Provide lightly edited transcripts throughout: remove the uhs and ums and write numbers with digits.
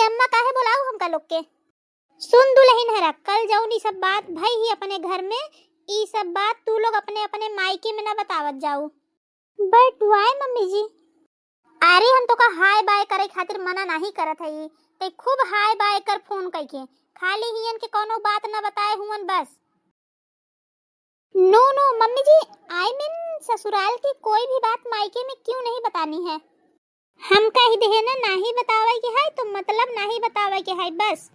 अम्मा काहे बुलाऊ हमका लोग के? सुन दुल्हन हरा, कल जाऊन ई सब बात भई ही अपने घर में, ई सब बात तू लोग अपने अपने मायके में ना बतावत जाऊ। बट वाई मम्मी जी? अरे हम तो का हाय बाय करे खातिर मना नहीं करत हई, ते खूब हाय बाय कर फोन करके, खाली हियन के कोनो बात ना बताए हुवन बस। No no mummy ji, I mean ससुराल की कोई भी बात मायके में क्यों नहीं बतानी है? हम कह दे ना नहीं बतावे के है तो मतलब नहीं बतावे के है बस।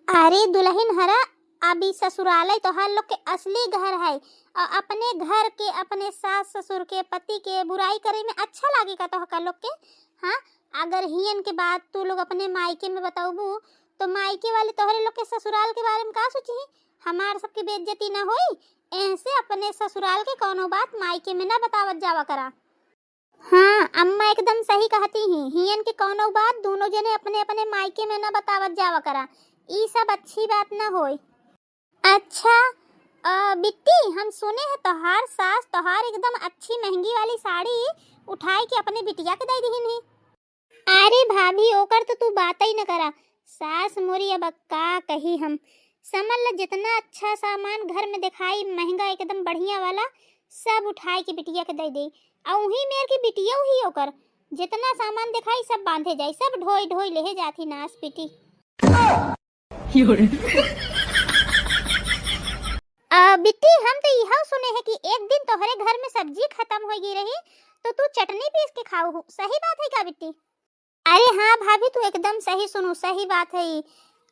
अरे दुल्हन हरा, अभी ससुरालय तो हर लोग के असली घर है, और अपने घर के अपने सास ससुर के पति के बुराई करे में अच्छा लागेगा तो हका लोग के। हाँ, अगर हियन के बात तू लोग अपने मायके में बताऊबू तो मायके वाले तोहरे लोग के ससुराल के बारे में का सोची? हमार सबकी बेइज्जती ना होई, ऐसे अपने ससुराल के कोनो बात मायके में ना बतावत जावा करा। हाँ अम्मा एकदम सही कहती हैं, हियन के कोनो बात दोनों जने अपने अपने मायके में ना बतावत जावा करा, ई सब अच्छी बात ना होई। अच्छा बिट्टी, हम सुने हैं तोहार सास तोहार एकदम अच्छी महंगी वाली साड़ी उठाई के अपने बिटिया के दे दीहिन ही। अरे भाभी ओकर तो तू बात ही न करा, सास मोरी अब का कही हम। समझ ल जितना अच्छा सामान घर में दिखाई महंगा एकदम बढ़िया वाला सब उठाई के बिटिया के दे दे, और वही मेर की बिटिया ही ओकर जितना सामान दिखाई सब बांधे जाई, सब ढोई ढोई ले जाती नास पीटी। बिट्टी हम तो यह सुने हैं कि एक दिन तोहरे घर में सब्जी खत्म हो गई रही तो तू चटनी पीस के खाऊ, सही बात है क्या बिट्टी? अरे हाँ भाभी, तू एकदम सही सुनू, सही बात है।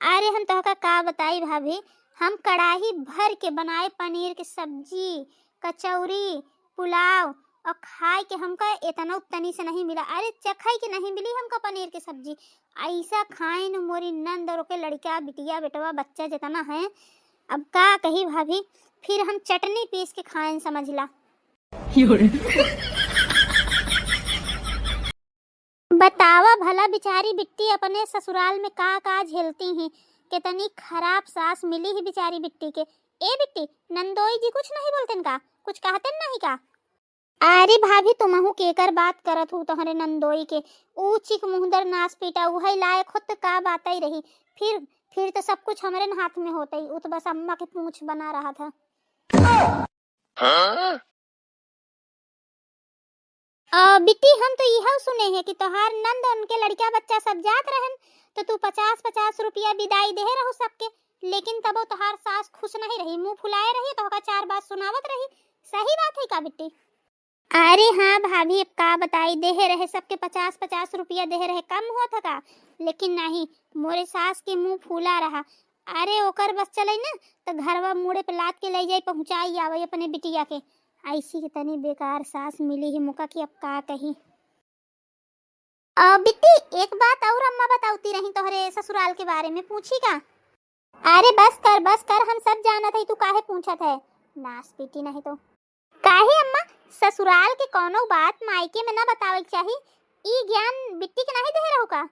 अरे हम तोहका का बताई भाभी, हम कढ़ाई भर के बनाए पनीर की सब्जी कचौरी पुलाव, और खाए के हमका इतना उतनी से नहीं मिला, अरे चखाई के नहीं मिली हमका पनीर की सब्जी। ऐसा खाए न मोरी नंद और के लड़का बिटिया बेटवा बच्चा जितना है, अब का कही भाभी, फिर हम चटनी पीस के खाएं समझला। बतावा भला बिचारी बिट्टी अपने ससुराल में का झेलती हैं, कितनी खराब सास मिली ही बिचारी बिट्टी के। ए बिट्टी, नंदोई जी कुछ नहीं बोलते का, कुछ कहते नहीं का? अरे भाभी तुमहू केकर बात करत हूँ, तोहरे नंदोई के ऊ चिक मुहदर नास पीटा उहई लायक खुद का बात ही रही, फिर तो सब कुछ हमारे हाथ में होता ही, वो तो बस अम्मा के पूंछ बना रहा था। बिट्टी हम तो यह सुने हैं कि तोहार नंद उनके लड़का बच्चा सब जात रहन, तो तू 50-50 रुपया विदाई दे रहो सबके, लेकिन तब तोहार सास खुश नहीं रही, मुंह फुलाए रही, तो चार बात सुनावत रही, सही बात है का बिट्टी? अरे हाँ भाभी, अब का बताई, दे रहे सबके 50-50 रुपया दे रहे, कम होता का, लेकिन नहीं, मोरे सास के मुंह फूला रहा। अरे ओकर बस चले ना तो घरवा मुड़े पे लाद के ले जाई पहुंचाई आवे अपने बिटिया के, ऐसी कितनी बेकार सास मिली ही मुका की अब का कही। बिट्टी एक बात और अम्मा बताती रही तोहरे ससुराल के बारे में, पूछी का? अरे बस कर, हम सब जानत है, तू काहे पूछत है? नास पीटी नहीं तो काहे अम्मा, ससुराल के कोनो बात मायके में ना बतावे चाहिए, ई ज्ञान बिट्टी के नहीं दे रहो का?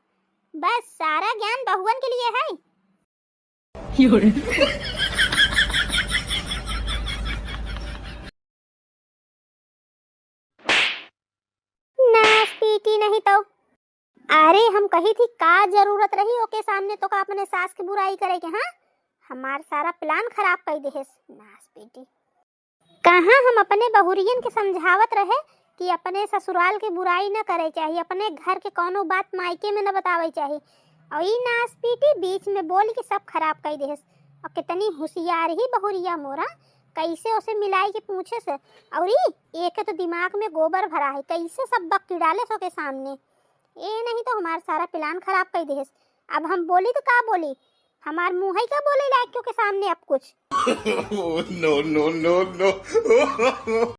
बस सारा ज्ञान बहुवन के लिए है। नास पीटी नहीं तो अरे हम कही थी का जरूरत रही ओके सामने तो का अपने सास की बुराई करे के? हाँ, हमार सारा प्लान खराब कर दे नास पीटी। कहाँ हम अपने बहुरियन के समझावत रहे कि अपने ससुराल की बुराई न करे चाहिए, अपने घर के कोनो बात मायके में न बतावे चाहिए, और ई नास पीटी बीच में बोल के सब खराब कर दे। और कितनी होशियार ही बहुरिया मोरा, कैसे उसे मिलाई के पूछे से, और एक तो दिमाग में गोबर भरा है, कैसे सब बक डाले सो के सामने। ए नहीं तो हमारा सारा प्लान खराब कर दे। अब हम बोली तो का बोली, हमार मुँह ही का बोले लायक के सामने अब कुछ। No no no no